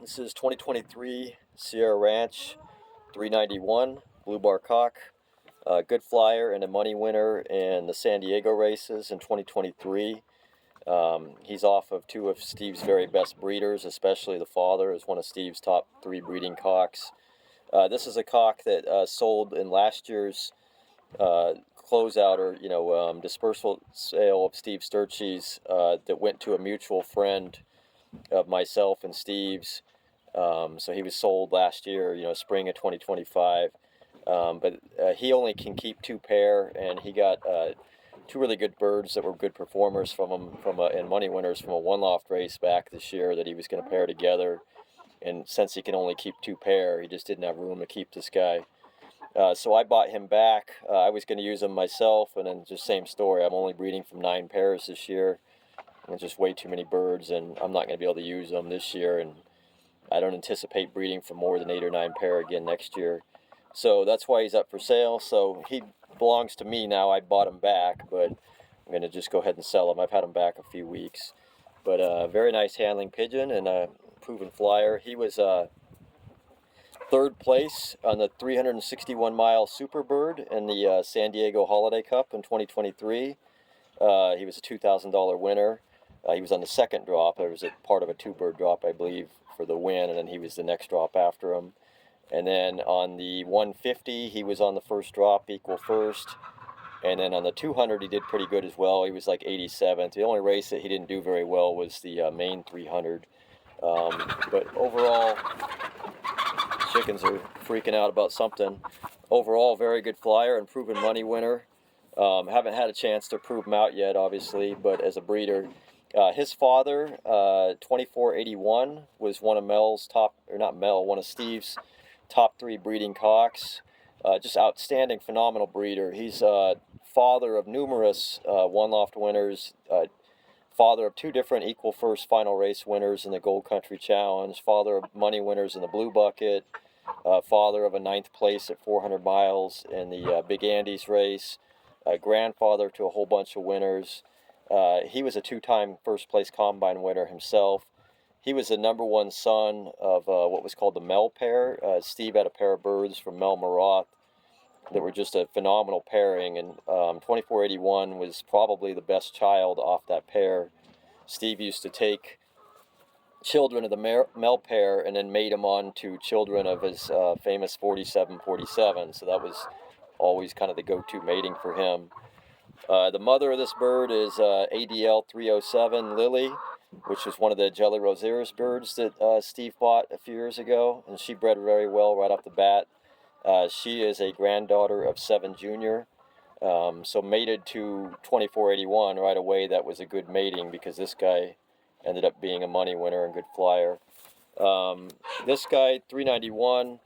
This is 2023 Sierra Ranch 391 Blue Bar Cock. Good flyer and a money winner in the San Diego races in 2023. He's off of two of Steve's very best breeders, especially the father is one of Steve's top 3 breeding cocks. This is a cock that sold in last year's closeout or dispersal sale of Steve Sturchy's that went to a mutual friend of myself and Steve's. So he was sold last year, spring of 2025. But he only can keep 2 pair, and he got 2 really good birds that were good performers from him and money winners from a one loft race back this year that he was going to pair together. And since he can only keep 2 pair, he just didn't have room to keep this guy. So I bought him back. I was going to use him myself, and then just same story. I'm only breeding from 9 pairs this year. And just way too many birds, and I'm not going to be able to use them this year, and I don't anticipate breeding for more than 8 or 9 pair again next year. So that's why he's up for sale. So he belongs to me now. I bought him back, but I'm going to just go ahead and sell him. I've had him back a few weeks. But very nice handling pigeon and a proven flyer. He was 3rd place on the 361-mile Superbird in the San Diego Holiday Cup in 2023. He was a $2,000 winner. He was on the 2nd drop. There was a part of a 2-bird drop, I believe, for the win, and then he was the next drop after him. And then on the 150, he was on the 1st drop, equal 1st. And then on the 200, he did pretty good as well. He was like 87th. The only race that he didn't do very well was the main 300. But overall, chickens are freaking out about something. Overall, very good flyer and proven money winner. Haven't had a chance to prove him out yet, obviously, but as a breeder. His father, 2481, was one of one of Steve's top 3 breeding cocks. Just outstanding, phenomenal breeder. He's father of numerous one loft winners, father of 2 different equal first final race winners in the Gold Country Challenge, father of money winners in the Blue Bucket, father of a 9th place at 400 miles in the Big Andes race, grandfather to a whole bunch of winners. He was a 2-time first place combine winner himself. He was the #1 son of what was called the Mel pair. Steve had a pair of birds from Mel Maroth that were just a phenomenal pairing, and 2481 was probably the best child off that pair. Steve used to take children of the Mel pair and then mate them on to children of his famous 4747, so that was always kind of the go-to mating for him. The mother of this bird is ADL307 Lily, which is one of the Jelly Rosieres birds that Steve bought a few years ago, and she bred very well right off the bat. She is a granddaughter of 7 Junior, so mated to 2481 right away. That was a good mating because this guy ended up being a money winner and good flyer. This guy, 391,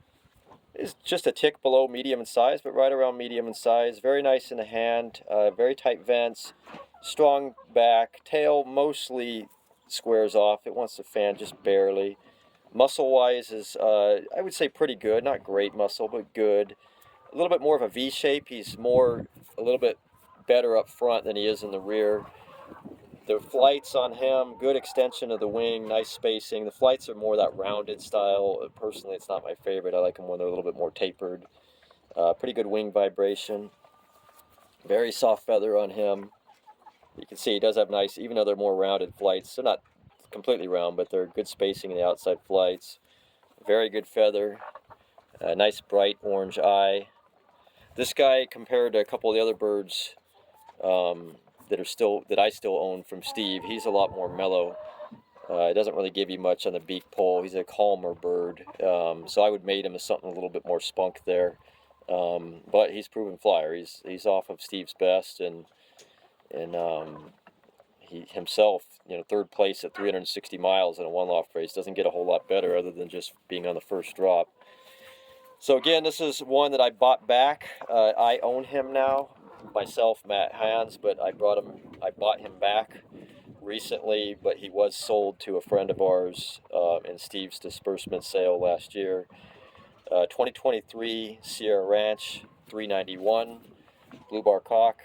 is just a tick below medium in size, but right around medium in size. Very nice in the hand, very tight vents, strong back, tail mostly squares off. It wants to fan just barely. Muscle-wise is, I would say, pretty good. Not great muscle, but good. A little bit more of a V shape. He's a little bit better up front than he is in the rear. The flights on him, good extension of the wing, nice spacing. The flights are more that rounded style. Personally, it's not my favorite. I like them when they're a little bit more tapered. Pretty good wing vibration. Very soft feather on him. You can see he does have nice, even though they're more rounded flights. They're not completely round, but they're good spacing in the outside flights. Very good feather. Nice bright orange eye. This guy, compared to a couple of the other birds that I still own from Steve, he's a lot more mellow. It doesn't really give you much on the beak pole. He's a calmer bird, so I would mate him as something a little bit more spunk there. But he's proven flyer. He's off of Steve's best, and he himself, 3rd place at 360 miles in a one loft race. Doesn't get a whole lot better other than just being on the 1st drop. So again, this is one that I bought back. I own him now, myself, Matt Hans, but I bought him back recently, but he was sold to a friend of ours in Steve's disbursement sale last year. 2023 Sierra Ranch 391 Blue Bar Cock.